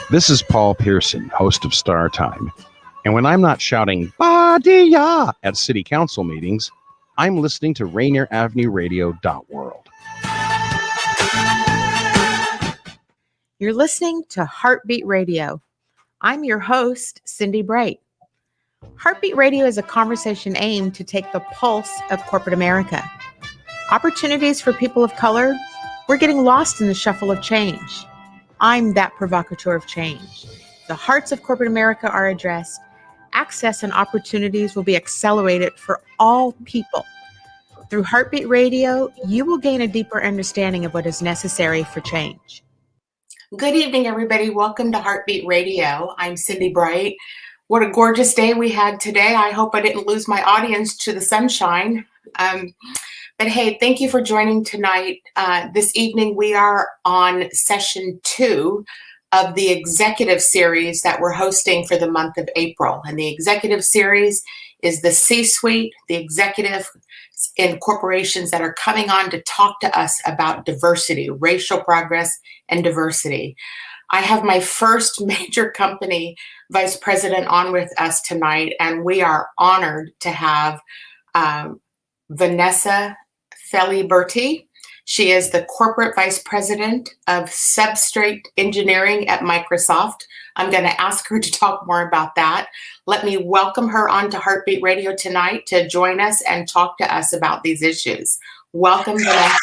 This is Paul Pearson, host of Star Time. And when I'm not shouting "Ba-dee-ya" at city council meetings, I'm listening to Rainier Avenue Radio World. You're listening to Heartbeat Radio. I'm your host, Cindi Bright. Heartbeat Radio is a conversation aimed to take the pulse of corporate America. Opportunities for people of color, we're getting lost in the shuffle of change. I'm that provocateur of change. The hearts of corporate America are addressed. Access and opportunities will be accelerated for all people. Through Heartbeat Radio, you will gain a deeper understanding of what is necessary for change. Good evening, everybody. Welcome to Heartbeat Radio. I'm Cindi Bright. What a gorgeous day we had today. I hope I didn't lose my audience to the sunshine. But hey, thank you for joining tonight. This evening, we are on session 2 of the executive series that we're hosting for the month of April. And the executive series is the C-suite, the executive in corporations that are coming on to talk to us about diversity, racial progress, and diversity. I have my first major company vice president on with us tonight, and we are honored to have Vanessa Feliberti. She is the corporate vice president of Substrate Engineering at Microsoft. I'm going to ask her to talk more about that. Let me welcome her onto Heartbeat Radio tonight to join us and talk to us about these issues. Welcome, Vanessa.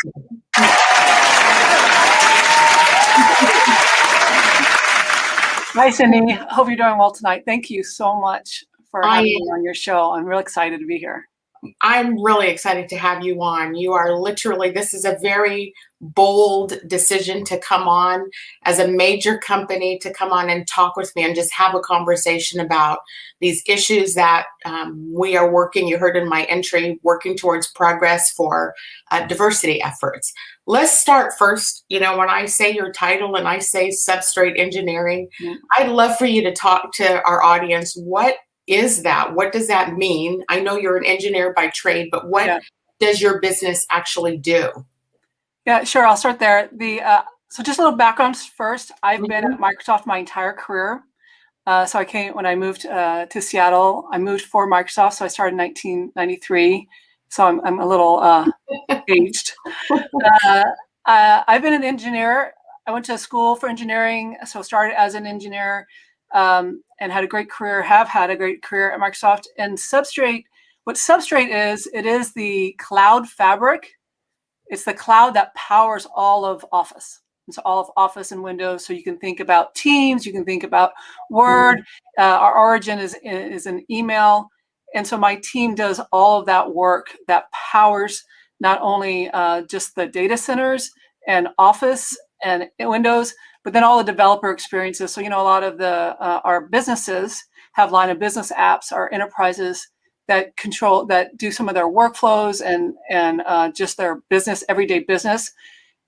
Hi, Cindy. Hope you're doing well tonight. Thank you so much for having me on your show. I'm real excited to be here. I'm really excited to have you on. You are literally, this is a very bold decision to come on as a major company, to come on and talk with me and just have a conversation about these issues that we are working, you heard in my entry, working towards progress for diversity efforts. Let's start first, when I say your title and I say Substrate Engineering, I'd love for you to talk to our audience. What is that? What does that mean? I know you're an engineer by trade, but what does your business actually do? Yeah, sure. I'll start there. So just a little background first. I've been at Microsoft my entire career. So when I moved to Seattle, I moved for Microsoft. So I started in 1993. So I'm a little aged. I've been an engineer. I went to school for engineering. So started as an engineer. And had a great career, have had a great career at Microsoft. And Substrate, what Substrate is, it is the cloud fabric. It's the cloud that powers all of Office. It's all of Office and Windows. So you can think about Teams, you can think about Word. Our origin is an email. And so my team does all of that work that powers not only just the data centers and Office and Windows, but then all the developer experiences. So, a lot of our businesses have line of business apps, our enterprises that do some of their workflows and just their business, everyday business.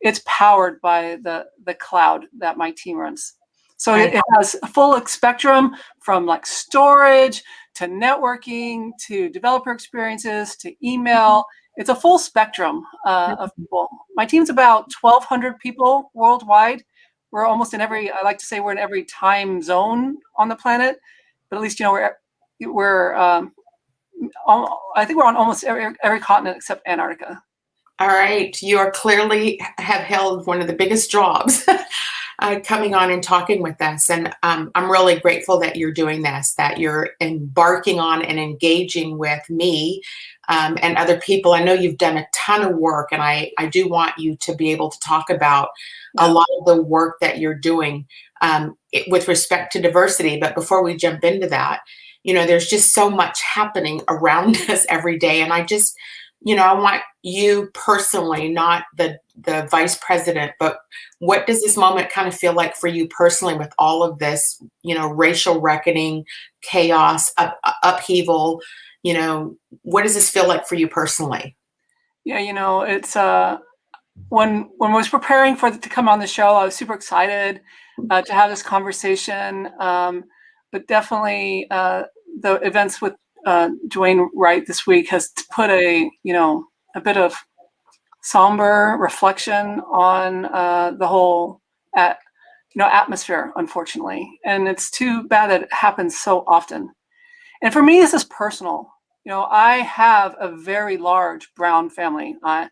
It's powered by the cloud that my team runs. So it has a full spectrum from like storage to networking to developer experiences to email. It's a full spectrum of people. My team's about 1,200 people worldwide. We're almost in I like to say we're in every time zone on the planet, but at least, we're I think we're on almost every continent except Antarctica. All right. You are clearly have held one of the biggest jobs coming on and talking with us. And I'm really grateful that you're doing this, that you're embarking on and engaging with me and other people. I know you've done a ton of work, and I do want you to be able to talk about a lot of the work that you're doing with respect to diversity. But before we jump into that, there's just so much happening around us every day. And I just, I want you personally, not the vice president, but what does this moment kind of feel like for you personally with all of this, racial reckoning, chaos, upheaval? What does this feel like for you personally? Yeah, it's when I was preparing to come on the show, I was super excited to have this conversation. But definitely the events with Joy Pratt this week has put a bit of somber reflection on the whole atmosphere, unfortunately. And it's too bad that it happens so often. And for me, this is personal. I have a very large brown family. I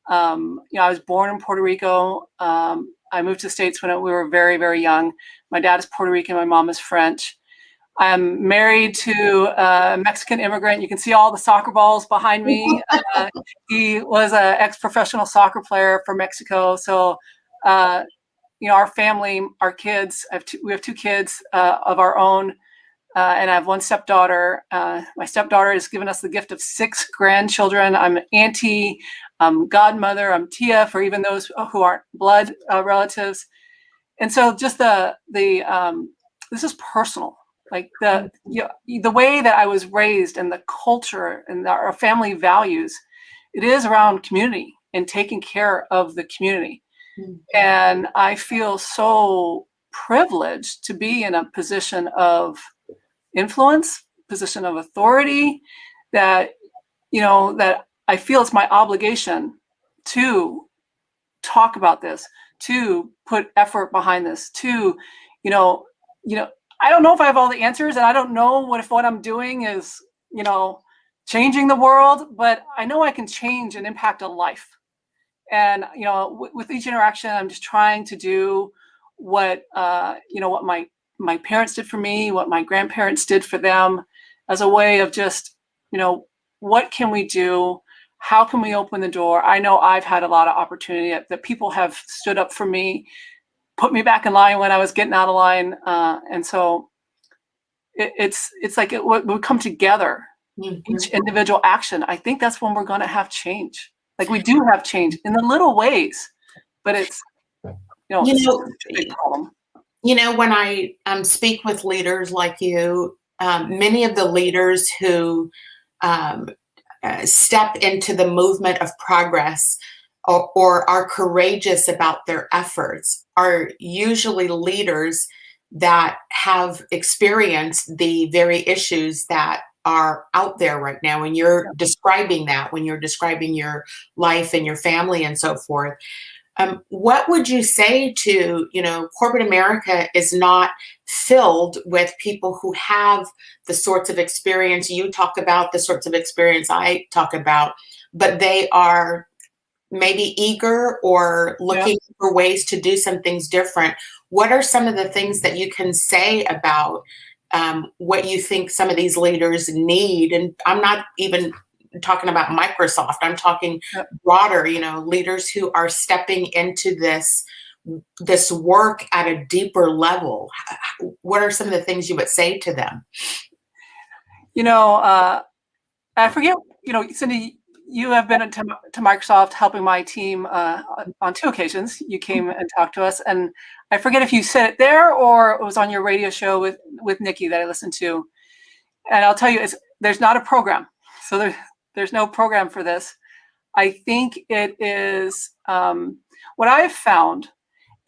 was born in Puerto Rico. I moved to the States when we were very, very young. My dad is Puerto Rican. My mom is French. I'm married to a Mexican immigrant. You can see all the soccer balls behind me. He was an ex-professional soccer player for Mexico. So, our family, our kids, we have two kids of our own. And I have one stepdaughter. My stepdaughter has given us the gift of 6 grandchildren. I'm auntie, I'm godmother, I'm tia for even those who aren't blood relatives. And so just this is personal. Like the way that I was raised and the culture and our family values, it is around community and taking care of the community. Mm-hmm. And I feel so privileged to be in a position of influence, position of authority, that I feel it's my obligation to talk about this, to put effort behind this, to I don't know if I have all the answers, and I don't know if what I'm doing is changing the world, but I know I can change and impact a life. And with each interaction, I'm just trying to do what my parents did for me, what my grandparents did for them, as a way of just, what can we do? How can we open the door? I know I've had a lot of opportunity that people have stood up for me, put me back in line when I was getting out of line. And so it's like we come together, mm-hmm. Each individual action. I think that's when we're going to have change. Like we do have change in the little ways, but it's, it's a big problem. When I speak with leaders like you, many of the leaders who step into the movement of progress or are courageous about their efforts are usually leaders that have experienced the very issues that are out there right now. And you're describing that when you're describing your life and your family and so forth. What would you say to, corporate America is not filled with people who have the sorts of experience you talk about, the sorts of experience I talk about, but they are maybe eager or looking for ways to do some things different. What are some of the things that you can say about what you think some of these leaders need? And I'm not even talking about Microsoft. I'm talking broader, leaders who are stepping into this work at a deeper level. What are some of the things you would say to them? I forget, Cindi, you have been to Microsoft helping my team on 2 occasions. You came and talked to us, and I forget if you said it there or it was on your radio show with Nikki that I listened to. And I'll tell you, there's not a program. So there's no program for this. I think it is, what I've found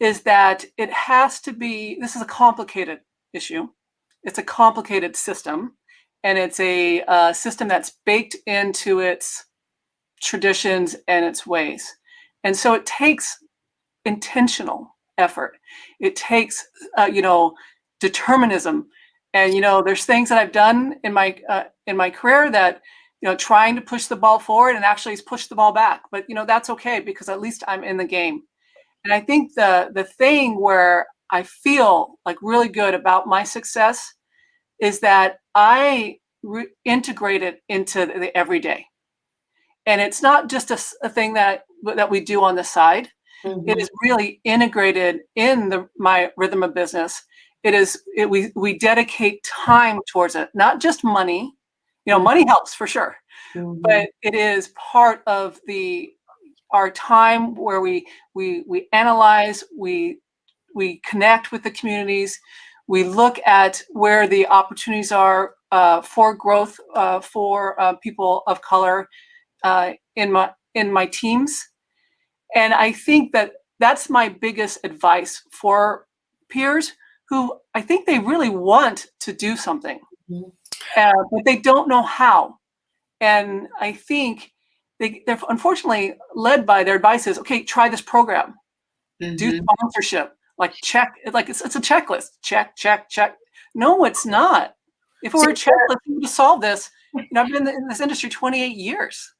is that it has to be, this is a complicated issue. It's a complicated system, and it's a system that's baked into its traditions and its ways. And so it takes intentional effort. It takes, determinism. And, there's things that I've done in my career that, trying to push the ball forward and actually push the ball back. But, that's okay because at least I'm in the game. And I think the thing where I feel like really good about my success is that I integrate it into the everyday. And it's not just a thing that we do on the side. Mm-hmm. It is really integrated in my rhythm of business. We dedicate time towards it, not just money. Money helps for sure, mm-hmm. but it is part of our time where we analyze, we connect with the communities, we look at where the opportunities are for growth for people of color in my teams, and I think that's my biggest advice for peers who I think they really want to do something. Mm-hmm. But they don't know how. And I think they're unfortunately led by their advice is, okay, try this program, mm-hmm. do sponsorship, like check, like it's a checklist. Check, check, check. No, it's not. If it were a checklist, we would have solved this. I've been in this industry 28 years.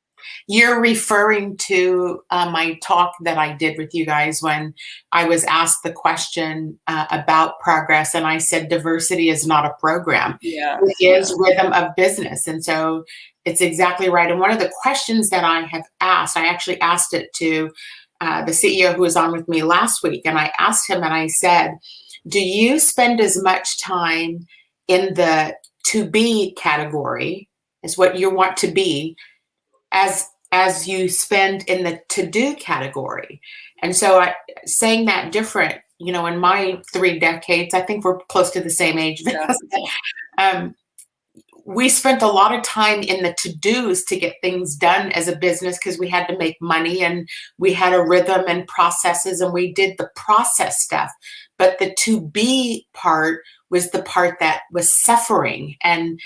You're referring to my talk that I did with you guys when I was asked the question about progress, and I said diversity is not a program. Yeah, it is rhythm of business. And so it's exactly right. And one of the questions that I have asked, I actually asked it to the CEO who was on with me last week, and I asked him and I said, do you spend as much time in the to be category as what you want to be as you spend in the to-do category? And so saying that different, in my 3 decades, I think we're close to the same age. Yeah. We spent a lot of time in the to-dos to get things done as a business because we had to make money and we had a rhythm and processes and we did the process stuff. But the to-be part was the part that was suffering. And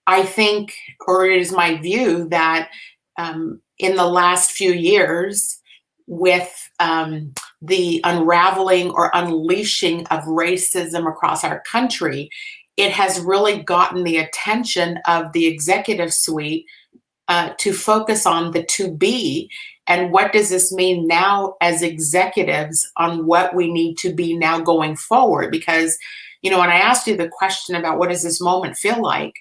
I think, or it is my view, that in the last few years, with the unraveling or unleashing of racism across our country, it has really gotten the attention of the executive suite to focus on the to be and what does this mean now as executives on what we need to be now going forward. Because, when I asked you the question about what does this moment feel like,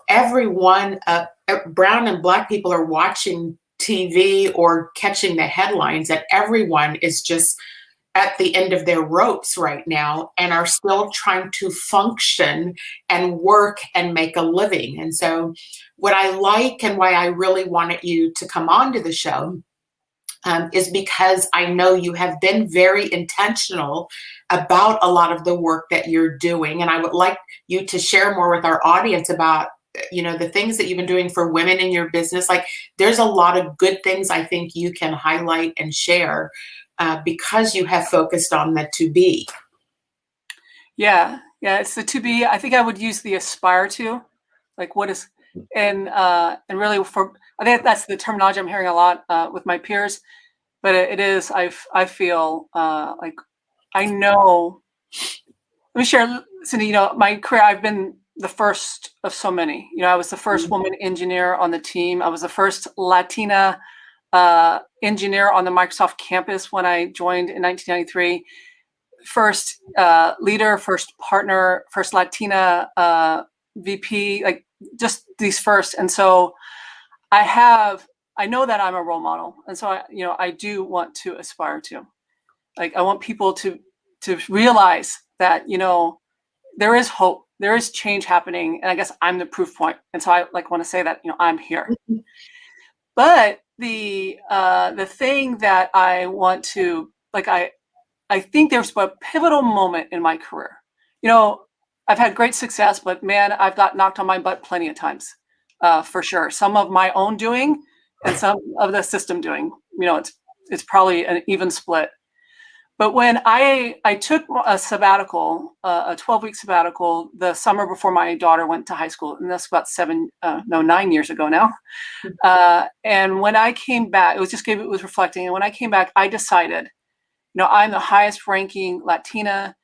everyone, brown and black people are watching TV or catching the headlines that everyone is just at the end of their ropes right now and are still trying to function and work and make a living. And so what I like and why I really wanted you to come on to the show is because I know you have been very intentional about a lot of the work that you're doing. And I would like you to share more with our audience about, the things that you've been doing for women in your business. Like, there's a lot of good things I think you can highlight and share because you have focused on the to be. Yeah, it's the to be. I think I would use the aspire to, like what is, and really I think that's the terminology I'm hearing a lot with my peers, but it is, I feel like I know, let me share, Cindi, my career, I've been the first of so many. I was the first woman engineer on the team. I was the first Latina engineer on the Microsoft campus when I joined in 1993. First leader, first partner, first Latina VP, like just these first. And so I know that I'm a role model. And so I do want to aspire to, like, I want people to realize that, there is hope, there is change happening. And I guess I'm the proof point. And so I want to say that, I'm here. But the thing that I want to, I think there's a pivotal moment in my career. I've had great success, but man, I've got knocked on my butt plenty of times, for sure. Some of my own doing and some of the system doing, it's probably an even split. But when I took a sabbatical, a 12-week sabbatical, the summer before my daughter went to high school, and that's about 9 years ago now. And when I came back, it was reflecting. And when I came back, I decided, I'm the highest ranking Latina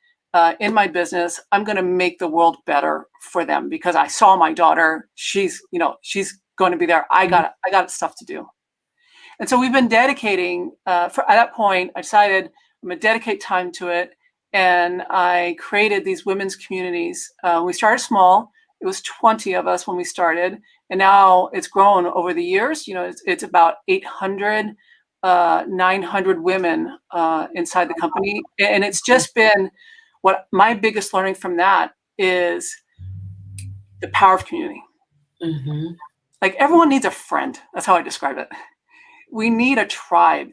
in my business. I'm going to make the world better for them because I saw my daughter. She's going to be there. I got stuff to do. And so we've been dedicating, at that point, I decided I'm going to dedicate time to it. And I created these women's communities. We started small. It was 20 of us when we started. And now it's grown over the years. It's about 800, 900 women inside the company. And it's just been what my biggest learning from that is the power of community. Mm-hmm. Like, everyone needs a friend. That's how I describe it. We need a tribe.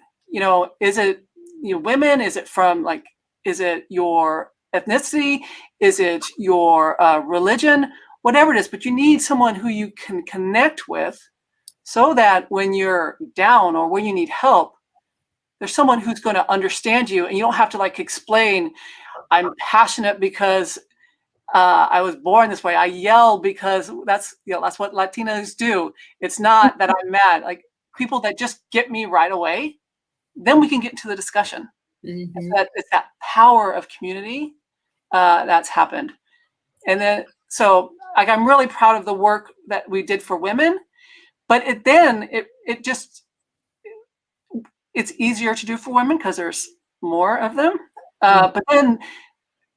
Is it women? Is it from is it your ethnicity? Is it your religion? Whatever it is, but you need someone who you can connect with so that when you're down or when you need help, there's someone who's going to understand you and you don't have to explain, I'm passionate because I was born this way. I yell because that's what Latinos do. It's not that I'm mad. Like, people that just get me right away, then we can get into the discussion. Mhm. It's that power of community that's happened. And then, so like, I'm really proud of the work that we did for women, but it's easier to do for women because there's more of them. But then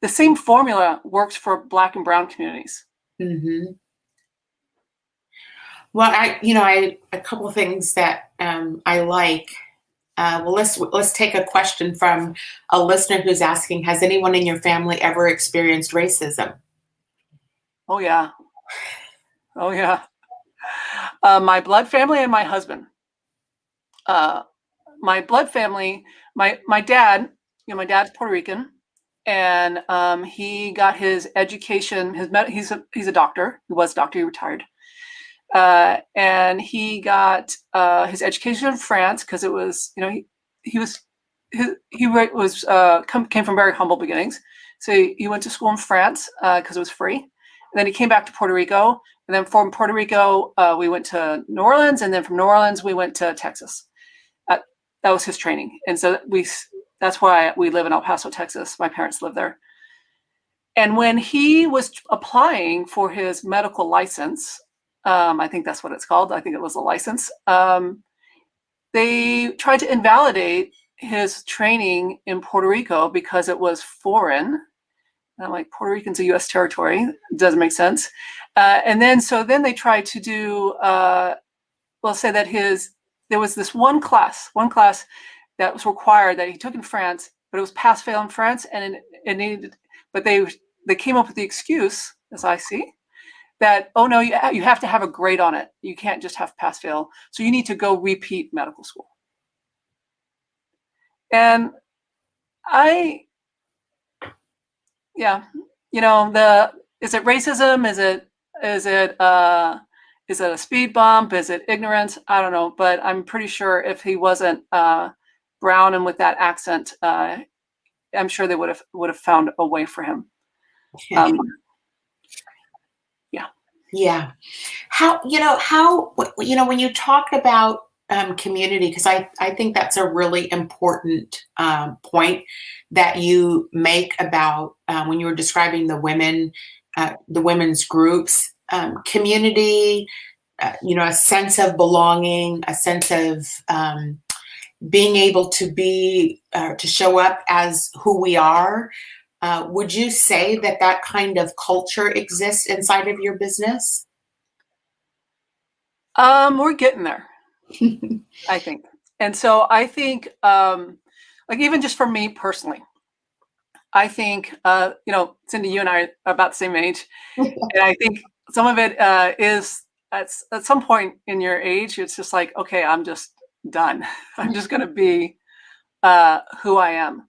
the same formula works for Black and Brown communities. Mm-hmm. Well, I a couple of things that I like. Well, let's take a question from a listener who's asking: has anyone in your family ever experienced racism? Oh yeah, oh yeah. My blood family and my husband. My blood family, my dad. My dad's Puerto Rican, and he got his education. He's a doctor. He was a doctor. He retired. And he got his education in France because it was, came from very humble beginnings. So he went to school in France because it was free. And then he came back to Puerto Rico. And then from Puerto Rico, we went to New Orleans. And then from New Orleans, we went to Texas. That was his training. And so that's why we live in El Paso, Texas. My parents live there. And when he was applying for his medical license, I think that's what it's called. I think it was a license. They tried to invalidate his training in Puerto Rico because it was foreign. And I'm like, Puerto Rican's a U.S. territory. It doesn't make sense. And then they tried to do, say that there was this one class that was required that he took in France, but it was pass-fail in France, and it needed, but they came up with the excuse, as I see, that, oh no, you have to have a grade on it. You can't just have pass-fail. So you need to go repeat medical school. And is it racism? Is it a speed bump? Is it ignorance? I don't know, but I'm pretty sure if he wasn't brown and with that accent, I'm sure they would have found a way for him. Yeah. When you talk about community, because I think that's a really important point that you make about when you were describing the women's groups, community, a sense of belonging, a sense of being able to show up as who we are. Would you say that kind of culture exists inside of your business? We're getting there, I think. And so I think, even just for me personally, I think, Cindi, you and I are about the same age. And I think some of it is at some point in your age, it's just like, okay, I'm just done. I'm just going to be who I am.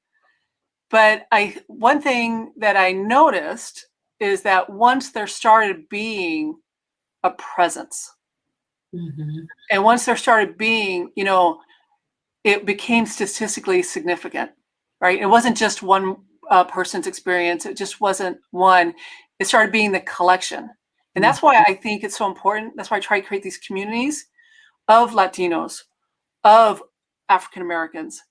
But one thing that I noticed is that once there started being a presence, mm-hmm. and once there started being, it became statistically significant, right? It wasn't just one person's experience. It just wasn't one. It started being the collection. And that's why I think it's so important. That's why I try to create these communities of Latinos, of African Americans,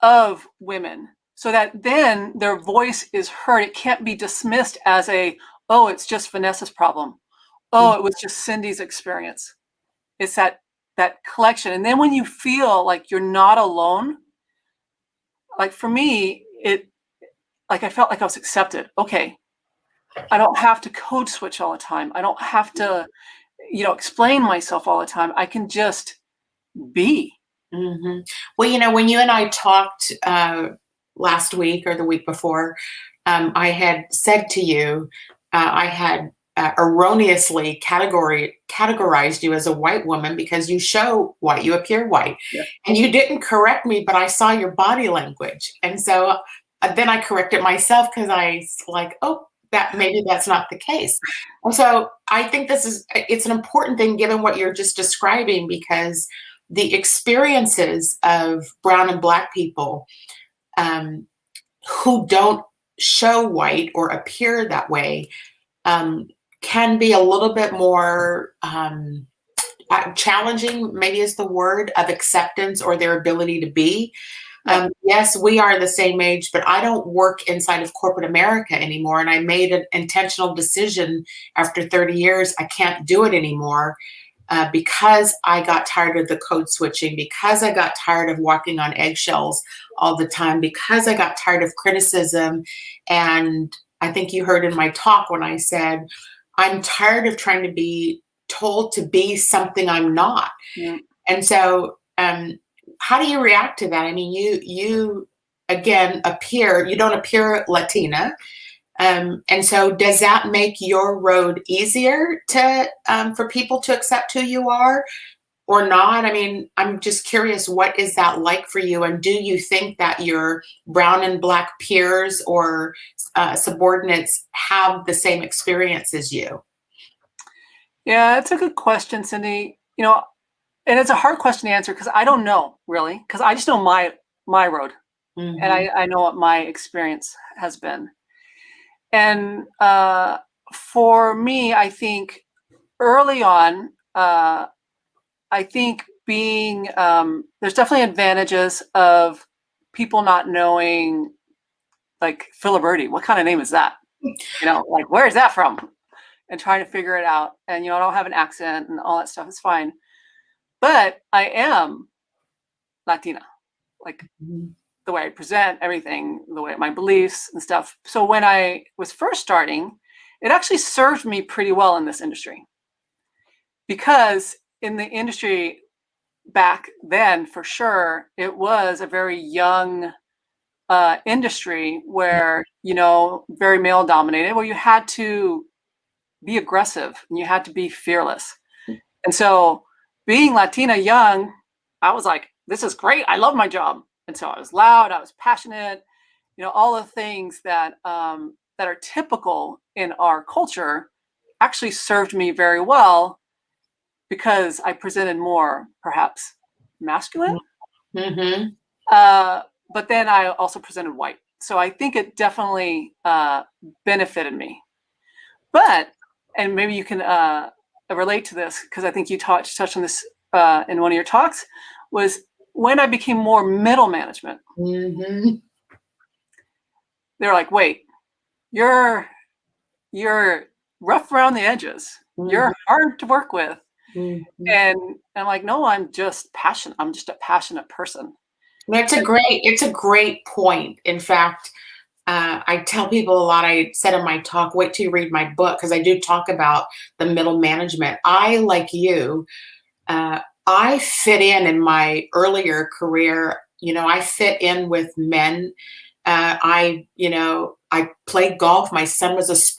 of women, so that then their voice is heard. It can't be dismissed as it's just Vanessa's problem. It was just Cindy's experience. It's that collection. And then when you feel like you're not alone, like for me, I felt like I was accepted. Okay, I don't have to code switch all the time. I don't have to, explain myself all the time. I can just be. Mm-hmm. Well, when you and I talked last week or the week before, I had said to you, I had erroneously categorized you as a white woman because you show white, you appear white. Yeah. And you didn't correct me, but I saw your body language. And so then I corrected myself because maybe that's not the case. And so I think it's an important thing given what you're just describing, because the experiences of brown and Black people who don't show white or appear that way can be a little bit more challenging, maybe is the word, of acceptance or their ability to be. Yes, we are the same age, but I don't work inside of corporate America anymore. And I made an intentional decision after 30 years, I can't do it anymore because I got tired of the code switching, because I got tired of walking on eggshells all the time, because I got tired of criticism. And I think you heard in my talk when I said, I'm tired of trying to be told to be something I'm not. Yeah. And so, how do you react to that? I mean, you again you don't appear Latina. And so does that make your road easier to for people to accept who you are or not? I mean, I'm just curious, what is that like for you? And do you think that your brown and black peers or subordinates have the same experience as you? Yeah, that's a good question, Cindy. And it's a hard question to answer because I don't know really, because I just know my road, Mm-hmm. and I know what my experience has been. And for me, I think early on, I think being there's definitely advantages of people not knowing, like Filiberti, what kind of name is that? Like where is that from? And trying to figure it out. And I don't have an accent and all that stuff is fine. But I am Latina, like the way I present everything, the way my beliefs and stuff. So when I was first starting, it actually served me pretty well in this industry, because in the industry back then, for sure, it was a very young industry where, very male dominated, where you had to be aggressive and you had to be fearless. And so being Latina young, I was like, this is great. I love my job. And so I was loud, I was passionate, all the things that that are typical in our culture actually served me very well, because I presented more perhaps masculine. Mm-hmm. But then I also presented white. So I think it definitely benefited me. But, and maybe you can relate to this, because I think you touched on this in one of your talks, was when I became more middle management. Mm-hmm. They're like, wait, you're rough around the edges. Mm-hmm. You're hard to work with. Mm-hmm. And I'm like, no, I'm just passionate. I'm just a passionate person. It's a great point. In fact, I tell people a lot. I said in my talk, wait till you read my book, because I do talk about the middle management. I, like you, I fit in my earlier career. I fit in with men. I played golf. My son was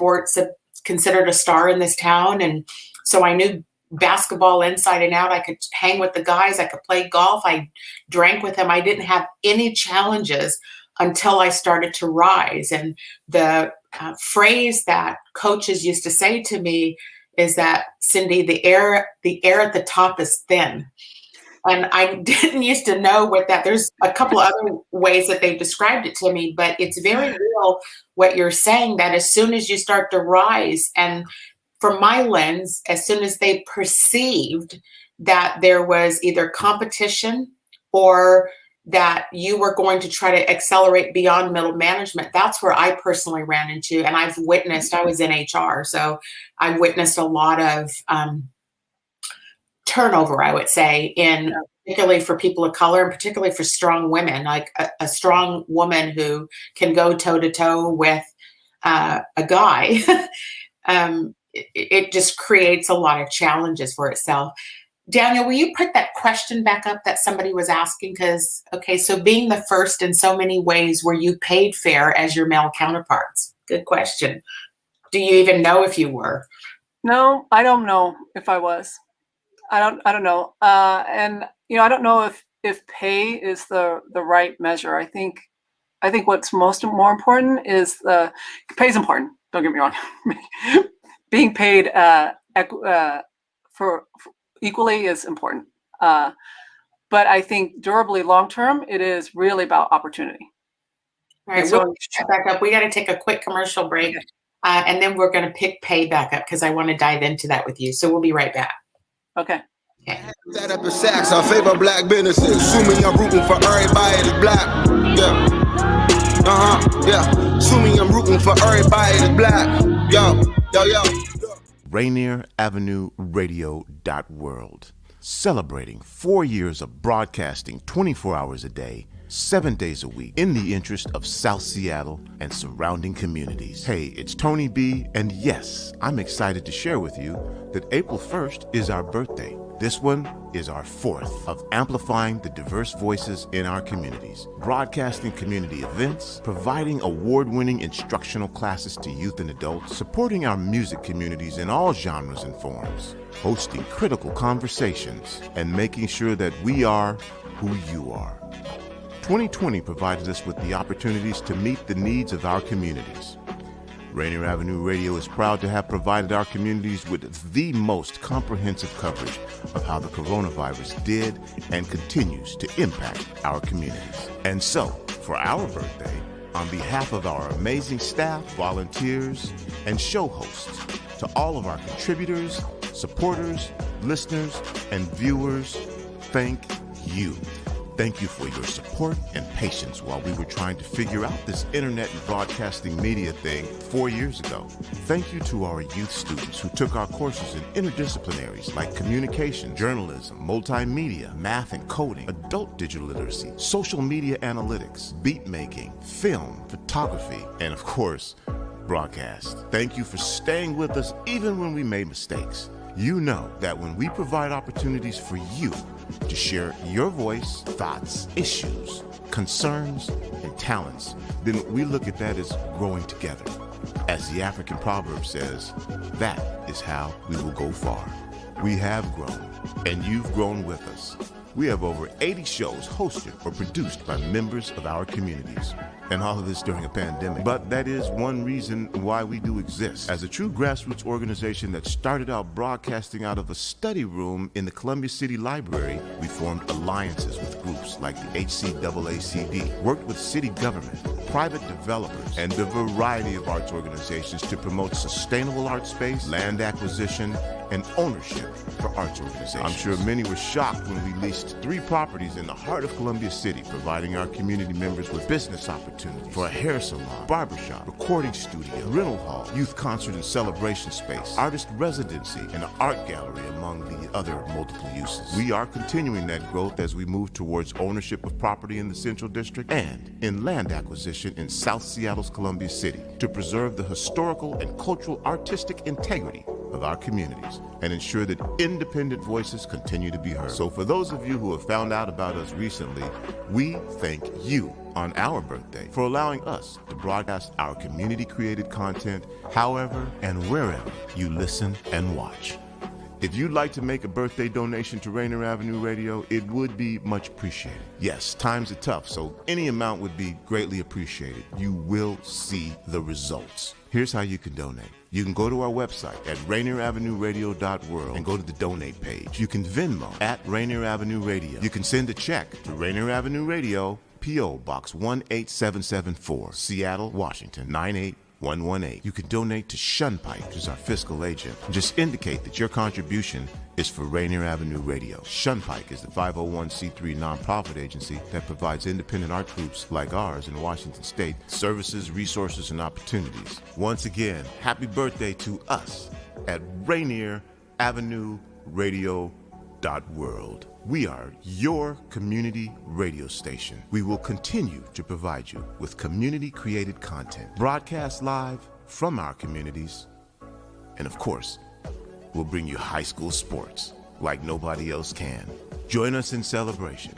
considered a star in this town. And so I knew basketball inside and out. I could hang with the guys. I could play golf. I drank with them. I didn't have any challenges until I started to rise. And the phrase that coaches used to say to me is that, Cindy, the air at the top is thin. And I didn't used to know what that, there's a couple of other ways that they described it to me, but it's very real what you're saying, that as soon as you start to rise, and from my lens, as soon as they perceived that there was either competition or that you were going to try to accelerate beyond middle management, that's where I personally ran into. And I was in HR, so I witnessed a lot of turnover, I would say, particularly for people of color, and particularly for strong women, like a strong woman who can go toe to toe with a guy. It just creates a lot of challenges for itself. Daniel, will you put that question back up that somebody was asking? So being the first in so many ways, were you paid fair as your male counterparts? Good question. Do you even know if you were? No, I don't know if I was. I don't know. And I don't know if pay is the right measure. I think what's more important is pay is important. Don't get me wrong. Being paid for equally is important. But I think durably long term, it is really about opportunity. All right, we'll back up. We got to take a quick commercial break, okay. And then we're going to pick pay back up, because I want to dive into that with you. So we'll be right back. Okay. Set up the sacks, I favor black businesses. Assuming I'm rooting for everybody that's black. Yeah. Yeah. Assuming I'm rooting for everybody that's black. Yo. Rainier Avenue Radio.world. Celebrating 4 years of broadcasting 24 hours a day, 7 days a week, in the interest of South Seattle and surrounding communities. Hey, it's Tony B, and yes, I'm excited to share with you that April 1st is our birthday. This one is our 4th of amplifying the diverse voices in our communities, broadcasting community events, providing award-winning instructional classes to youth and adults, supporting our music communities in all genres and forms, hosting critical conversations, and making sure that we are who you are. 2020 provided us with the opportunities to meet the needs of our communities. Rainier Avenue Radio is proud to have provided our communities with the most comprehensive coverage of how the coronavirus did and continues to impact our communities. And so, for our birthday, on behalf of our amazing staff, volunteers, and show hosts, to all of our contributors, supporters, listeners, and viewers, thank you. Thank you for your support and patience while we were trying to figure out this internet and broadcasting media thing 4 years ago. Thank you to our youth students who took our courses in interdisciplinaries like communication, journalism, multimedia, math and coding, adult digital literacy, social media analytics, beat making, film, photography, and of course, broadcast. Thank you for staying with us even when we made mistakes. You know that when we provide opportunities for you to share your voice, thoughts, issues, concerns, and talents, then we look at that as growing together. As the African proverb says, that is how we will go far. We have grown, and you've grown with us. We have over 80 shows hosted or produced by members of our communities. And all of this during a pandemic. But that is one reason why we do exist. As a true grassroots organization that started out broadcasting out of a study room in the Columbia City Library, we formed alliances with groups like the HCAACD, worked with city government, private developers, and a variety of arts organizations to promote sustainable art space, land acquisition, and ownership for arts organizations. I'm sure many were shocked when we leased 3 properties in the heart of Columbia City, providing our community members with business opportunities for a hair salon, barbershop, recording studio, rental hall, youth concert and celebration space, artist residency, and an art gallery, among the other multiple uses. We are continuing that growth as we move towards ownership of property in the Central District and in land acquisition in South Seattle's Columbia City to preserve the historical and cultural artistic integrity of our communities and ensure that independent voices continue to be heard. So for those of you who have found out about us recently, we thank you on our birthday for allowing us to broadcast our community-created content however and wherever you listen and watch. If you'd like to make a birthday donation to Rainier Avenue Radio, it would be much appreciated. Yes, times are tough, so any amount would be greatly appreciated. You will see the results. Here's how you can donate. You can go to our website at RainierAvenueRadio.world and go to the donate page. You can Venmo at Rainier Avenue Radio. You can send a check to Rainier Avenue Radio, P.O. Box 18774, Seattle, Washington, 98118. You can donate to Shunpike, which is our fiscal agent. Just indicate that your contribution is for Rainier Avenue Radio. Shunpike is the 501c3 nonprofit agency that provides independent art groups like ours in Washington State services, resources, and opportunities. Once again, happy birthday to us at Rainier Avenue Radio.world. We are your community radio station. We will continue to provide you with community-created content, broadcast live from our communities, and of course, we'll bring you high school sports like nobody else can. Join us in celebration.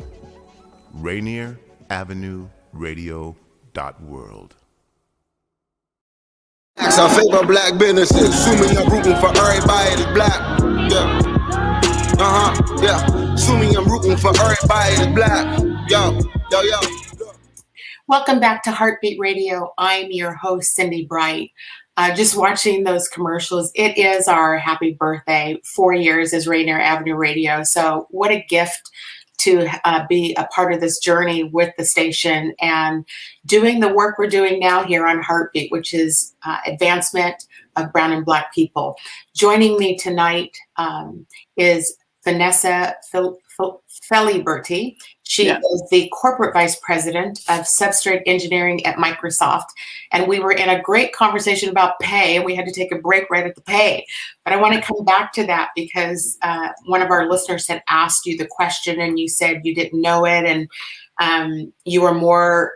Rainier Avenue Radio.world. I favor black businesses. Assuming I'm rooting for everybody that's black. Yeah. Yeah. Assuming I'm rooting for everybody that's black. Yo. Welcome back to Heartbeat Radio. I'm your host, Cindi Bright. Just watching those commercials, it is our happy birthday. 4 years is Rainier Avenue Radio. So what a gift to be a part of this journey with the station and doing the work we're doing now here on Heartbeat, which is advancement of brown and black people. Joining me tonight is Vanessa Feliberti. She is the corporate vice president of Substrate Engineering at Microsoft. And we were in a great conversation about pay, and we had to take a break right at the pay. But I want to come back to that because one of our listeners had asked you the question and you said you didn't know it. And you were more,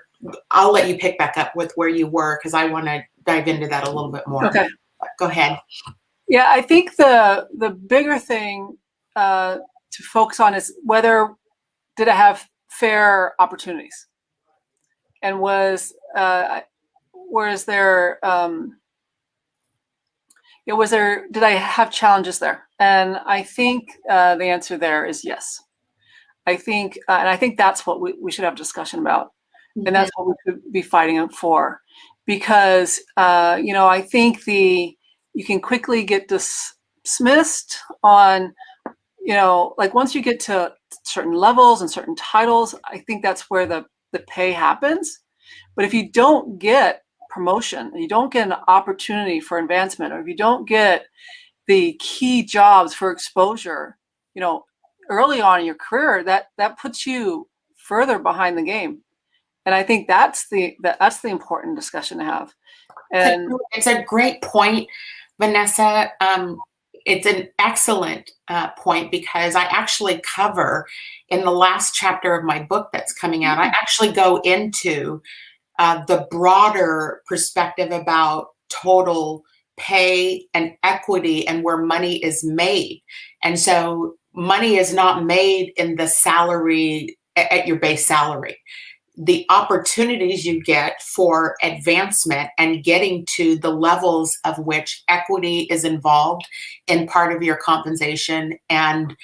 I'll let you pick back up with where you were because I want to dive into that a little bit more. Okay. Go ahead. Yeah, I think the bigger thing to focus on is whether did I have fair opportunities, and was there did I have challenges there? And I think the answer there is yes. I think and I think that's what we should have a discussion about, and that's what we should be fighting for, because I think you can quickly get dismissed on, like once you get to certain levels and certain titles, I think that's where the pay happens. But if you don't get promotion and you don't get an opportunity for advancement, or if you don't get the key jobs for exposure, early on in your career, that puts you further behind the game. And I think that's the important discussion to have. And it's a great point, Vanessa. It's an excellent point, because I actually cover in the last chapter of my book that's coming out, I actually go into the broader perspective about total pay and equity and where money is made. And so money is not made in the salary at your base salary. The opportunities you get for advancement and getting to the levels of which equity is involved in part of your compensation, and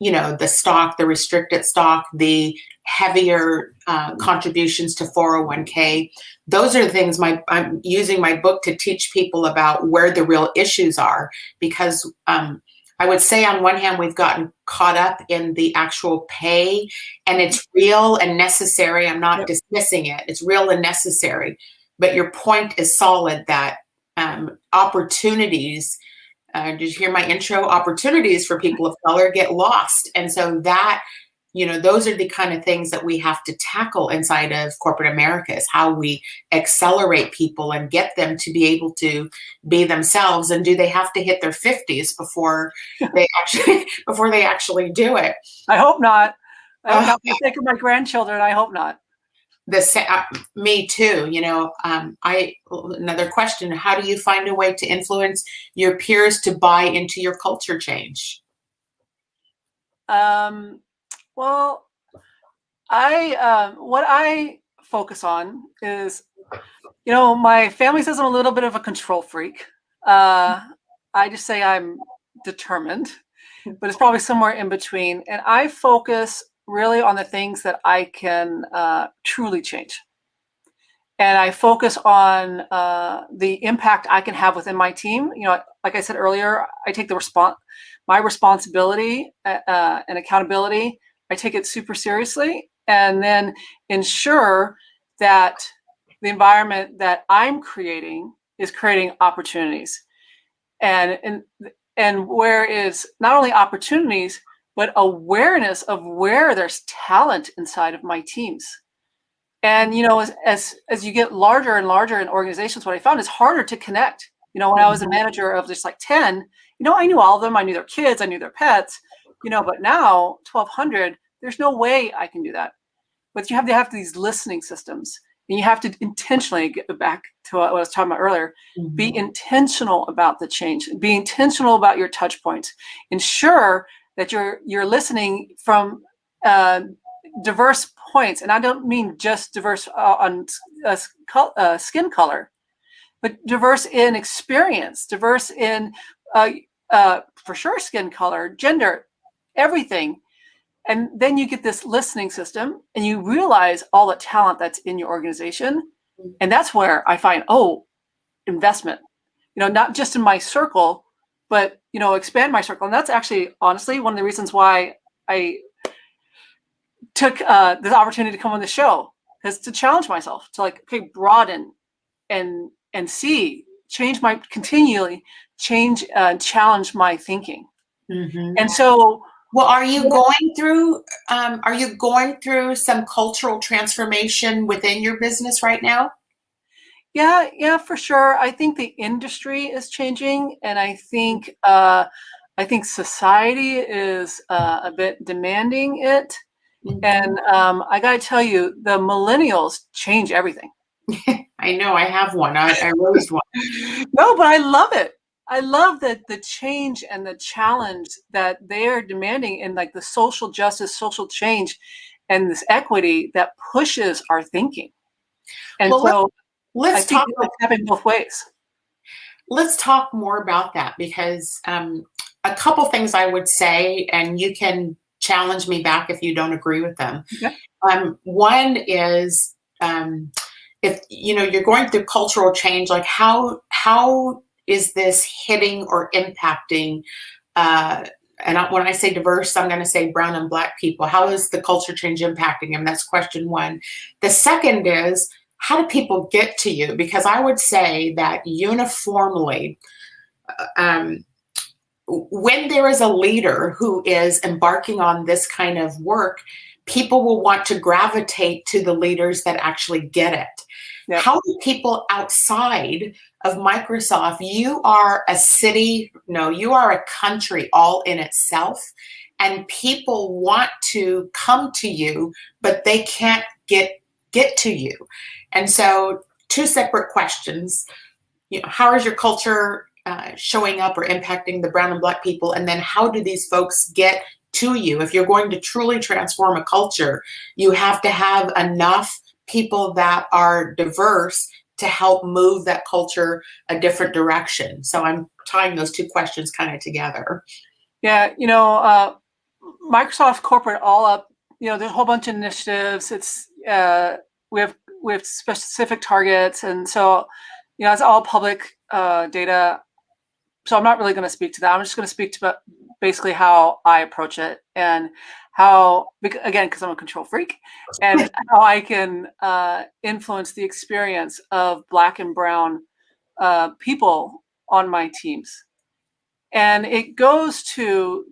the stock, the restricted stock, the heavier contributions to 401k. Those are the things I'm using my book to teach people about where the real issues are, because I would say on one hand, we've gotten caught up in the actual pay, and it's real and necessary. I'm not dismissing it. It's real and necessary. But your point is solid that opportunities, did you hear my intro? Opportunities for people of color get lost. And so that, those are the kind of things that we have to tackle inside of corporate America, is how we accelerate people and get them to be able to be themselves. And do they have to hit their 50s before they actually do it? I hope not. I hope not. For the sake of my grandchildren, I hope not. Me too. Another question: how do you find a way to influence your peers to buy into your culture change? Well, what I focus on is, my family says I'm a little bit of a control freak. I just say I'm determined, but it's probably somewhere in between. And I focus really on the things that I can truly change. And I focus on the impact I can have within my team. Like I said earlier, I take my responsibility and accountability. I take it super seriously, and then ensure that the environment that I'm creating is creating opportunities, and where is not only opportunities, but awareness of where there's talent inside of my teams. And as you get larger and larger in organizations, what I found is harder to connect. When I was a manager of just like 10, I knew all of them. I knew their kids. I knew their pets. But now 1,200, there's no way I can do that. But you have to have these listening systems, and you have to intentionally get back to what I was talking about earlier. Be intentional about the change. Be intentional about your touch points. Ensure that you're listening from diverse points, and I don't mean just diverse on skin color, but diverse in experience, diverse in for sure skin color, gender, everything. And then you get this listening system, and you realize all the talent that's in your organization, and that's where I find investment. Not just in my circle, but expand my circle. And that's actually honestly one of the reasons why I took this opportunity to come on the show, is to challenge myself to broaden and see, continually change, challenge my thinking. And so Well, are you going through some cultural transformation within your business right now? Yeah, for sure. I think the industry is changing, and I think society is a bit demanding it. Mhm. And I got to tell you, the millennials change everything. I know, I have one. I raised one. No, but I love it. I love that the change and the challenge that they are demanding in like the social justice, social change, and this equity that pushes our thinking. And Well, so I let's think talk. it's happening both ways. Let's talk more about that, because a couple things I would say, and you can challenge me back if you don't agree with them. Okay. One is, if you're going through cultural change, like how is this hitting or impacting? When I say diverse, I'm going to say brown and Black people. How is the culture change impacting them? That's question one. The second is, how do people get to you? Because I would say that uniformly, when there is a leader who is embarking on this kind of work, people will want to gravitate to the leaders that actually get it. Yep. How do people outside of Microsoft, you are a city, no, you are a country all in itself, and people want to come to you, but they can't get to you. And so, two separate questions. How is your culture showing up or impacting the brown and Black people? And then how do these folks get to you? If you're going to truly transform a culture, you have to have enough people that are diverse to help move that culture a different direction. So I'm tying those two questions kind of together. Yeah, Microsoft corporate all up, there's a whole bunch of initiatives. It's we have specific targets, and so it's all public data. So I'm not really going to speak to that. I'm just going to speak to basically how I approach it, and how, again, because I'm a control freak, and how I can influence the experience of Black and brown people on my teams. And it goes to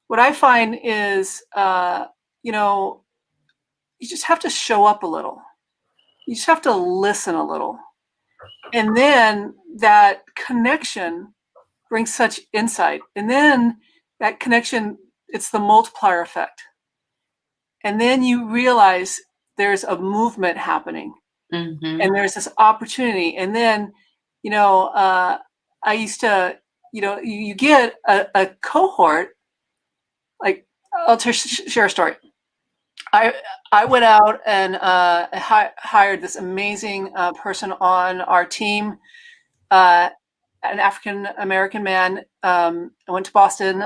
what I find is, you just have to show up a little. You just have to listen a little. And then that connection brings such insight. And then that connection, it's the multiplier effect. And then you realize there's a movement happening. Mm-hmm. And there's this opportunity. And then, I used to, you get a cohort, like, I'll share a story. I went out and hired this amazing person on our team, an African-American man. I went to Boston,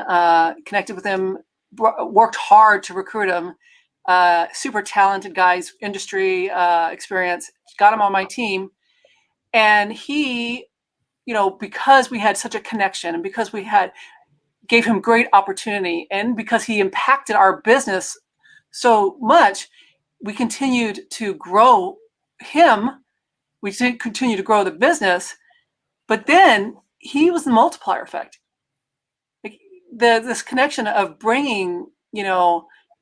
connected with him, worked hard to recruit him. Super talented guys, industry experience, got him on my team. And he, because we had such a connection, and because we gave him great opportunity, and because he impacted our business so much, we continued to grow him. We continue to grow the business, but then he was the multiplier effect. Like this connection of bringing,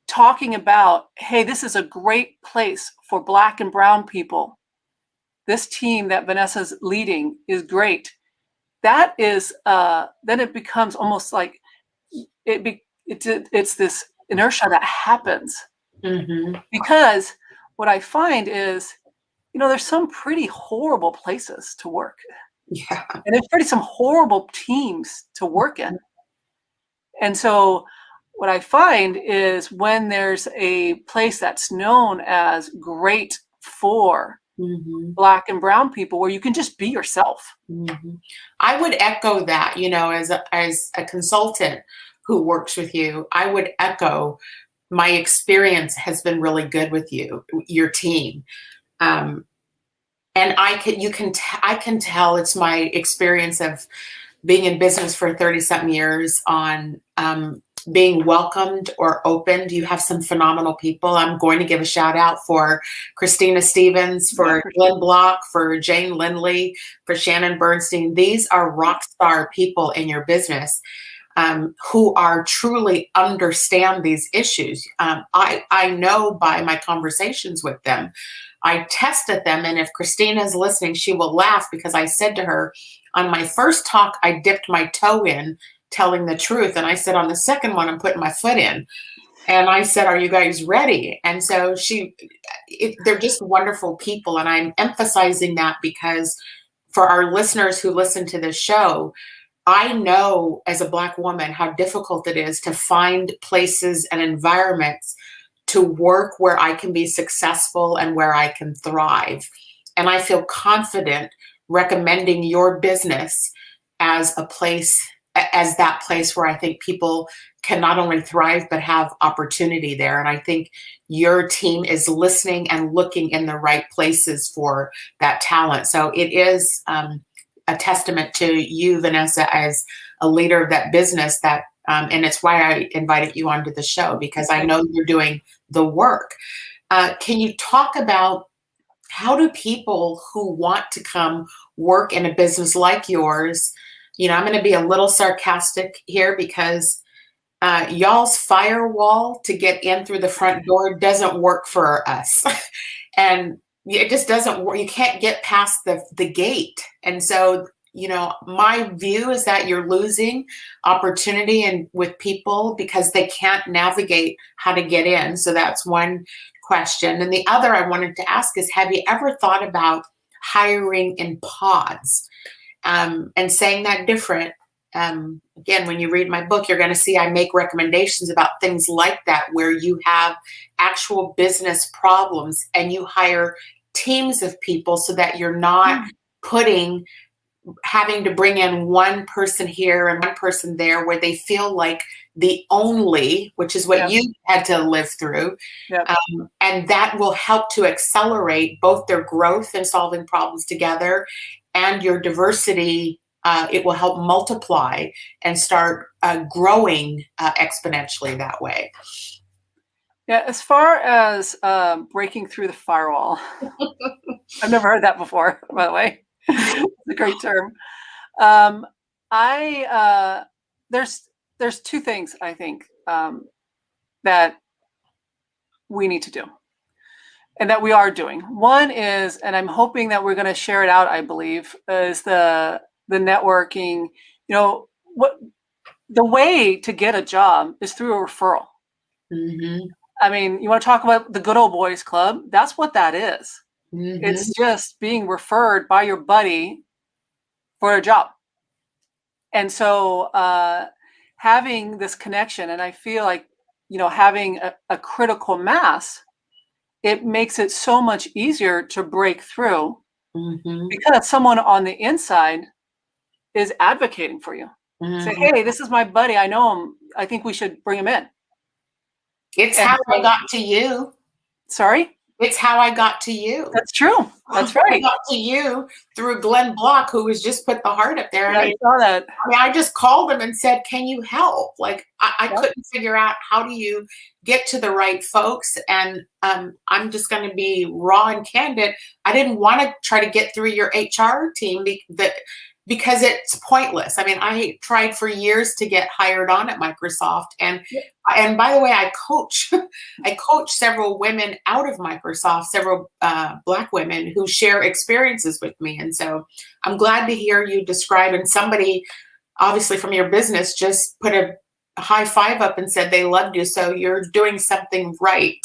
talking about, hey, this is a great place for Black and brown people. This team that Vanessa's leading is great. That is, then it becomes almost like it's this inertia that happens. Mm-hmm. Because what I find is, there's some pretty horrible places to work. Yeah. And there's some horrible teams to work in. And so what I find is when there's a place that's known as great for Black and brown people, where you can just be yourself. Mm-hmm. I would echo that, as a consultant who works with you, I would echo my experience has been really good with you, your team. And I can tell it's my experience of being in business for 30-something years on being welcomed or opened. You have some phenomenal people. I'm going to give a shout out for Christina Stevens, for Glenn Block, for Jane Lindley, for Shannon Bernstein. These are rock star people in your business. who are truly understand these issues. I know by my conversations with them, I tested them, and if Christina is listening, she will laugh because I said to her, on my first talk, I dipped my toe in telling the truth. And I said, on the second one, I'm putting my foot in. And I said, are you guys ready? And so they're just wonderful people. And I'm emphasizing that because for our listeners who listen to this show, I know as a Black woman how difficult it is to find places and environments to work where I can be successful and where I can thrive. And I feel confident recommending your business as that place where I think people can not only thrive, but have opportunity there. And I think your team is listening and looking in the right places for that talent. So it is a testament to you, Vanessa, as a leader of that business and it's why I invited you onto the show, because I know you're doing the work. Can you talk about how do people who want to come work in a business like yours, I'm going to be a little sarcastic here because y'all's firewall to get in through the front door doesn't work for us. And it just doesn't work. You can't get past the gate. And so, my view is that you're losing opportunity with people because they can't navigate how to get in. So that's one question. And the other I wanted to ask is, have you ever thought about hiring in pods? And saying that different, again, when you read my book, you're going to see I make recommendations about things like that, where you have actual business problems and you hire teams of people so that you're not having to bring in one person here and one person there where they feel like the only, which is what you had to live through. Yep. And that will help to accelerate both their growth in solving problems together and your diversity. It will help multiply and start growing exponentially that way. Yeah, as far as breaking through the firewall, I've never heard that before, by the way. It's a great term. There's two things I think that we need to do and that we are doing. One is, and I'm hoping that we're going to share it out, I believe, is the networking. What the way to get a job is through a referral. Mm-hmm. I mean, you want to talk about the good old boys club? That's what that is. Mm-hmm. It's just being referred by your buddy for a job. And so having this connection, and I feel like, having a critical mass, it makes it so much easier to break through because someone on the inside is advocating for you. Say, hey, this is my buddy. I know him. I think we should bring him in. It's how I got to you. Sorry? It's how I got to you. That's true. That's right. I got to you through Glenn Block, who was just put the heart up there. Yeah, I saw that. I just called him and said, can you help? Like, I couldn't figure out how do you get to the right folks. And I'm just going to be raw and candid. I didn't want to try to get through your HR team because it's pointless. I mean, I tried for years to get hired on at Microsoft. And by the way, I coach several women out of Microsoft, several Black women who share experiences with me. And so I'm glad to hear you describe, and somebody obviously from your business just put a high five up and said they loved you. So you're doing something right.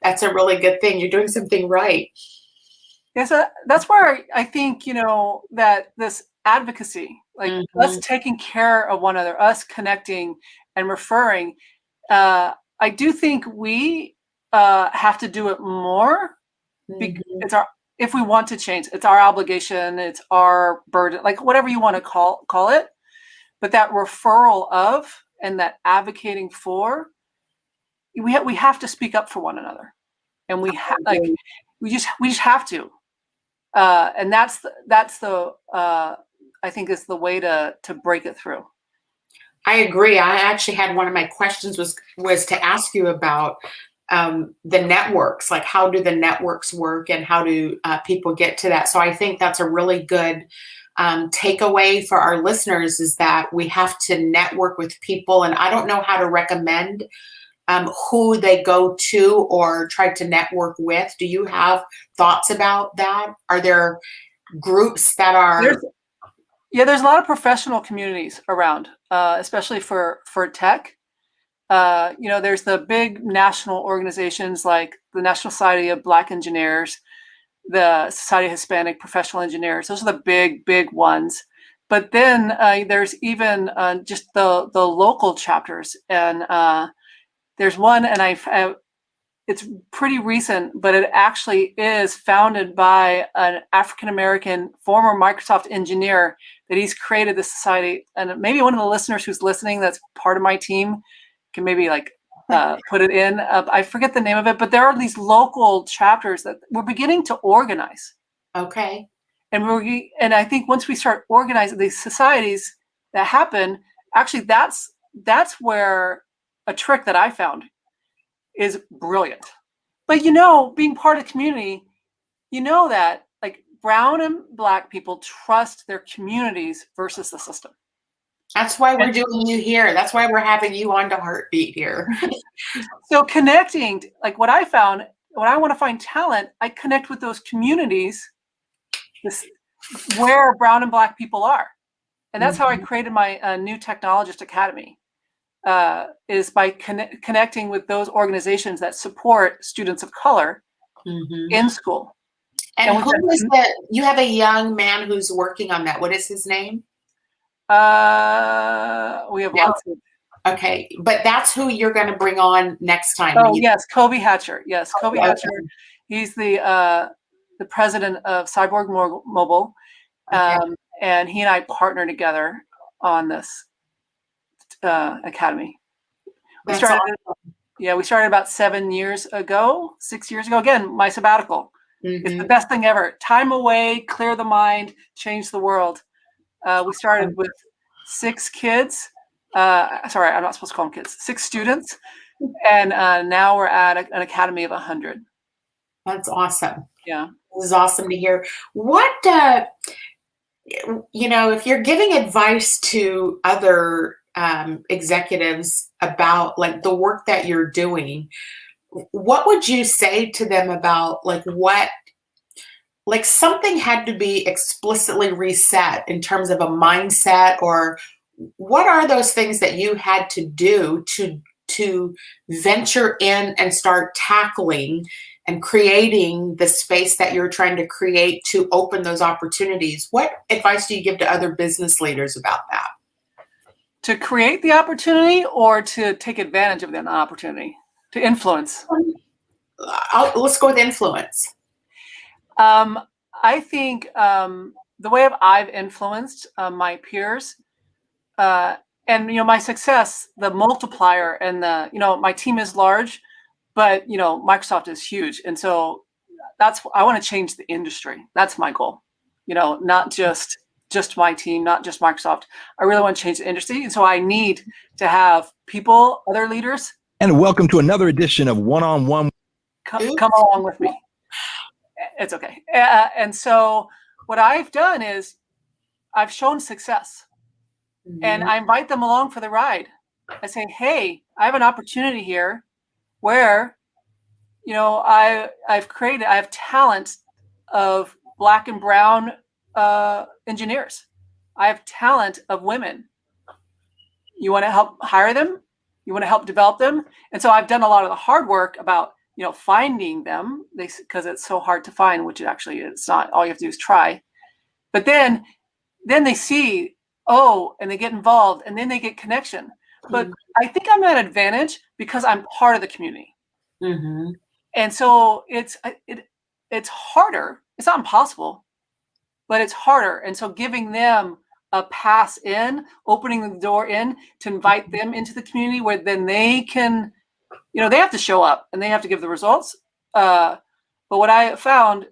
That's a really good thing. You're doing something right. Yeah, so that's where I think, that this advocacy, like us taking care of one another, us connecting and referring, I do think we have to do it more. If we want to change, it's our obligation, it's our burden, like whatever you want to call it. But that referral of and that advocating for, we have to speak up for one another, and we just have to. And that's the I think is the way to break it through. I agree. I actually had one of my questions was to ask you about the networks, like how do the networks work and how do people get to that? So I think that's a really good takeaway for our listeners is that we have to network with people, and I don't know how to recommend who they go to or try to network with. Do you have thoughts about that? Are there groups that are? There's a lot of professional communities around, especially for tech. There's the big national organizations like the National Society of Black Engineers, the Society of Hispanic Professional Engineers. Those are the big ones. But then there's even just the local chapters. And there's one, and it's pretty recent, but it actually is founded by an African-American former Microsoft engineer that he's created this society. And maybe one of the listeners who's listening that's part of my team can maybe put it in. I forget the name of it, but there are these local chapters that we're beginning to organize. Okay. And I think once we start organizing these societies that happen, actually that's where a trick that I found is brilliant. But being part of the community, that like brown and black people trust their communities versus the system. That's why we're doing you here. That's why we're having you on to Heartbeat here. So connecting, like what I found, when I want to find talent, I connect with those communities where brown and black people are. And that's how I created my new Technologist Academy, is by connecting with those organizations that support students of color in school. And who is you have a young man who's working on that. What is his name? We have lots of. Okay, but that's who you're going to bring on next time. Oh, yes, Kobe Hatcher. Yes, Kobe Hatcher. He's the president of Cyborg Mobile, and he and I partner together on this academy. We started about 6 years ago. Again, my sabbatical. It's the best thing ever. Time away, clear the mind, change the world. We started with 6 kids. Sorry, I'm not supposed to call them kids. 6 students, and now we're at an academy of 100. That's awesome. Yeah, this is awesome to hear. What if you're giving advice to other executives about like the work that you're doing, what would you say to them about something had to be explicitly reset in terms of a mindset, or what are those things that you had to do to venture in and start tackling and creating the space that you're trying to create to open those opportunities? What advice do you give to other business leaders about that? To create the opportunity or to take advantage of the opportunity? To influence? Let's go with influence. I think the way I've influenced my peers and my success, the multiplier, and my team is large, but Microsoft is huge, and so I want to change the industry. That's my goal. Not just my team, not just Microsoft. I really want to change the industry, and so I need to have people, other leaders. And welcome to another edition of One-on-One. Come along with me. It's okay. And so what I've done is I've shown success, and I invite them along for the ride. I say, hey, I have an opportunity here where, I have talent of black and brown engineers. I have talent of women. You want to help hire them? You want to help develop them? And so I've done a lot of the hard work about finding them, because it's so hard to find, which actually it's not. All you have to do is try. But then they see, and they get involved, and then they get connection. But I think I'm at an advantage because I'm part of the community. And so it's harder. It's not impossible, but it's harder. And so giving them a pass in, opening the door in to invite them into the community, where then they can, they have to show up and they have to give the results. But what I found,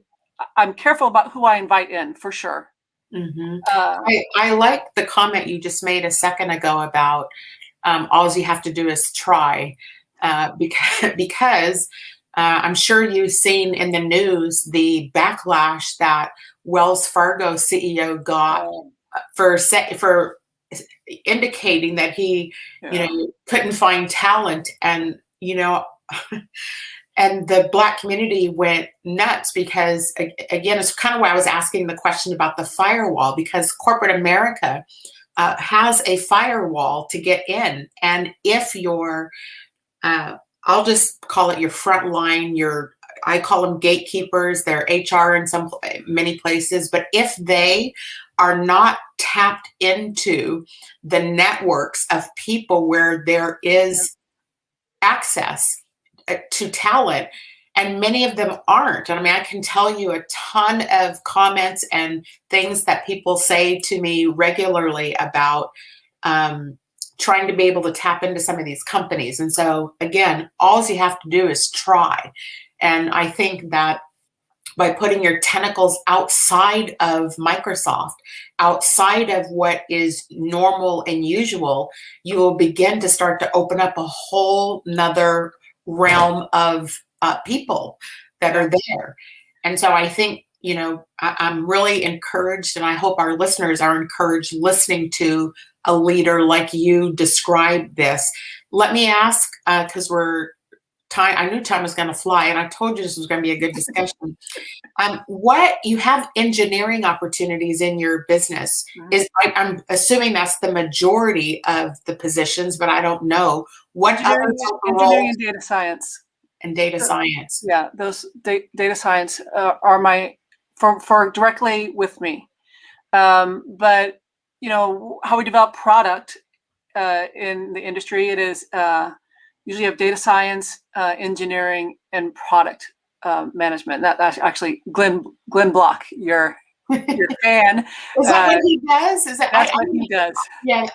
I'm careful about who I invite in, for sure. I like the comment you just made a second ago about all you have to do is try, because I'm sure you've seen in the news the backlash that Wells Fargo CEO got for indicating that he, couldn't find talent, and and the Black community went nuts because, again, it's kind of why I was asking the question about the firewall, because corporate America has a firewall to get in. And if you're, I'll just call it your front line, I call them gatekeepers, they're HR in many places, but if they are not tapped into the networks of people where there is access to talent, and many of them aren't. I mean, I can tell you a ton of comments and things that people say to me regularly about trying to be able to tap into some of these companies. And so, again, all you have to do is try. And I think that by putting your tentacles outside of Microsoft, outside of what is normal and usual, you will begin to start to open up a whole nother realm of people that are there. And so I think, I'm really encouraged, and I hope our listeners are encouraged listening to a leader like you describe this. Let me ask, because I knew time was going to fly, and I told you this was going to be a good discussion. What you have engineering opportunities in your business I'm assuming that's the majority of the positions, but I don't know what engineering and data science. And data science. Yeah, those data science are for directly with me. But how we develop product in the industry, it is usually have data science, engineering, and product management. That's actually Glenn Block, your fan. Is that what he does? That's what he does. Yeah.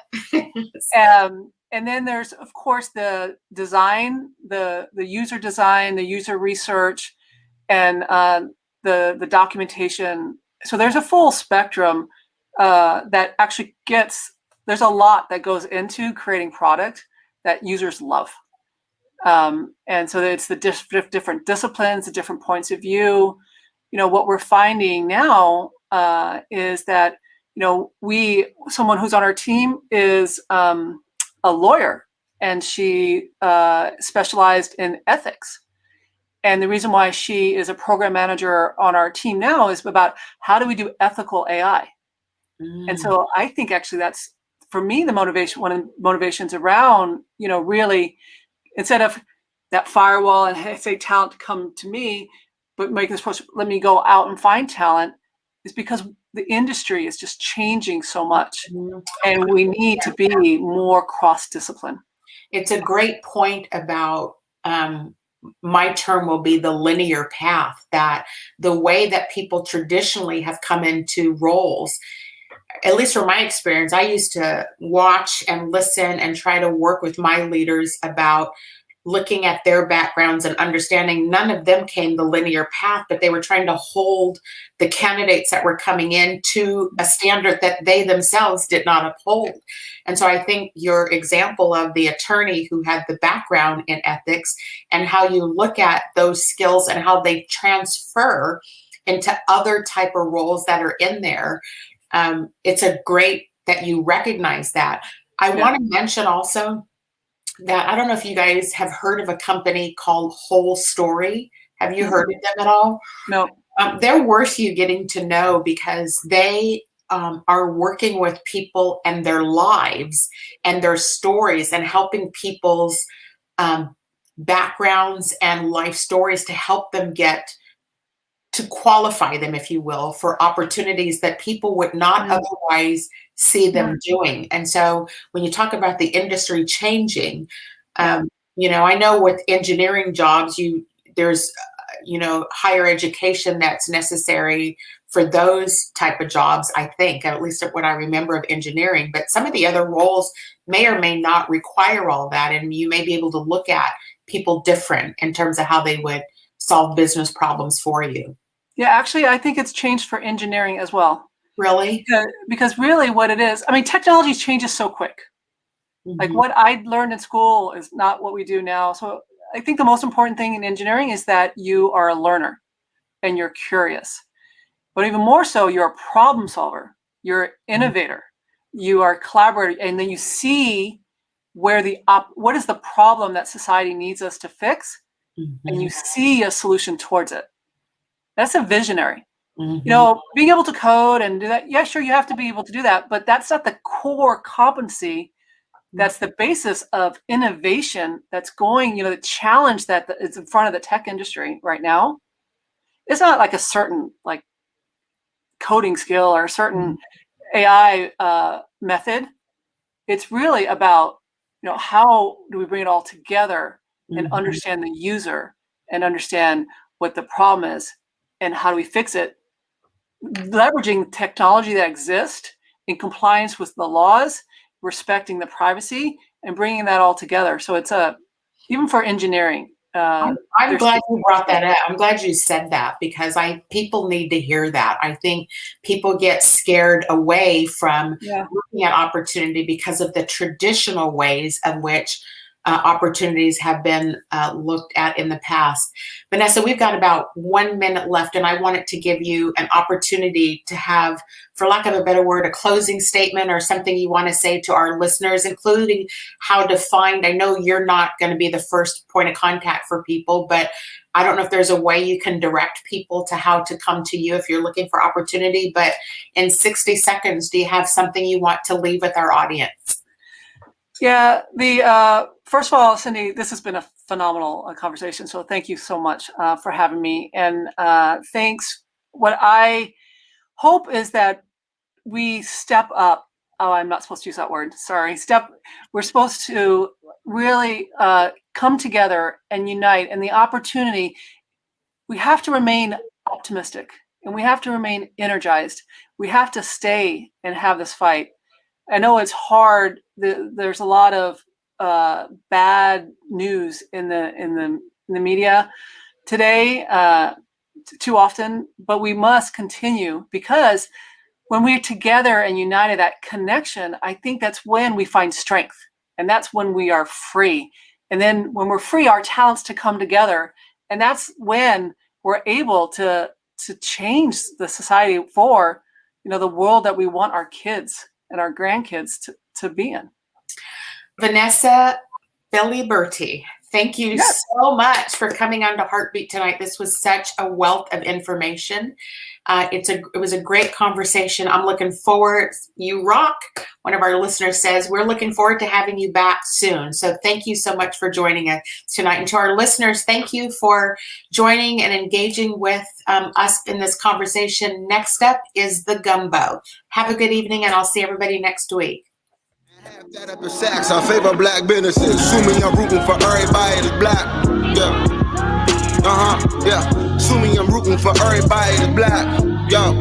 And then there's, of course, the design, the user design, the user research, and the documentation. So there's a full spectrum that actually there's a lot that goes into creating product that users love. And so it's the different disciplines, the different points of view. What we're finding now is that, someone who's on our team is a lawyer, and she specialized in ethics. And the reason why she is a program manager on our team now is about how do we do ethical AI. And so I think actually that's, for me, the motivation, one of the motivations around, really, instead of that firewall and say talent to come to me, but make this process, let me go out and find talent, is because the industry is just changing so much, and we need to be more cross-discipline. It's a great point about, my term will be the linear path, that the way that people traditionally have come into roles, at least from my experience, I used to watch and listen and try to work with my leaders about looking at their backgrounds and understanding none of them came the linear path, but they were trying to hold the candidates that were coming in to a standard that they themselves did not uphold. And so I think your example of the attorney who had the background in ethics, and how you look at those skills and how they transfer into other type of roles that are in there, it's a great that you recognize that. I want to mention also that I don't know if you guys have heard of a company called Whole Story. Have you heard of them at all? No. They're worth you getting to know, because they are working with people and their lives and their stories, and helping people's backgrounds and life stories to help them get to qualify them, if you will, for opportunities that people would not otherwise see them doing. And so when you talk about the industry changing, I know with engineering jobs, there's higher education that's necessary for those type of jobs, I think, at least what I remember of engineering. But some of the other roles may or may not require all that, and you may be able to look at people different in terms of how they would solve business problems for you. Yeah, actually, I think it's changed for engineering as well. Really? Because really what it is, technology changes so quick. Like what I learned in school is not what we do now. So I think the most important thing in engineering is that you are a learner and you're curious. but even more so, you're a problem solver, you're an innovator, you are a collaborator, and then you see where what is the problem that society needs us to fix, and you see a solution towards it. That's a visionary. Being able to code and do that, yeah, sure, you have to be able to do that, but that's not the core competency. That's the basis of innovation that's going, the challenge that is in front of the tech industry right now. It's not like a certain coding skill or a certain AI method. It's really about, how do we bring it all together and understand the user and understand what the problem is and how do we fix it, leveraging technology that exists in compliance with the laws, respecting the privacy, and bringing that all together. So it's even for engineering. I'm glad you brought that up. I'm glad you said that, because people need to hear that. I think people get scared away from looking at opportunity because of the traditional ways of which opportunities have been looked at in the past. Vanessa, we've got about 1 minute left, and I wanted to give you an opportunity to have, for lack of a better word, a closing statement or something you want to say to our listeners, including how to find. I know you're not going to be the first point of contact for people, but I don't know if there's a way you can direct people to how to come to you if you're looking for opportunity. But in 60 seconds, do you have something you want to leave with our audience? Yeah, first of all, Cindi, this has been a phenomenal conversation. So thank you so much for having me. And thanks. What I hope is that we step up. Oh, I'm not supposed to use that word. Sorry. We're supposed to really come together and unite. And the opportunity, we have to remain optimistic and we have to remain energized. We have to stay and have this fight. I know it's hard. There's a lot of bad news in the media today, too often. But we must continue, because when we're together and united, that connection, I think that's when we find strength, and that's when we are free. And then when we're free, our talents to come together, and that's when we're able to change the society for the world that we want our kids and our grandkids to be in. Vanessa Feliberti, thank you so much for coming on to Heartbeat tonight. This was such a wealth of information. It was a great conversation. I'm looking forward. You rock. One of our listeners says, we're looking forward to having you back soon. So thank you so much for joining us tonight. And to our listeners, thank you for joining and engaging with us in this conversation. Next up is the Gumbo. Have a good evening, and I'll see everybody next week. Have that up in Saks. I favor black businesses. Assuming I'm rooting for everybody that's black. Yeah. Yeah. Assuming I'm rooting for everybody that's black. Yo.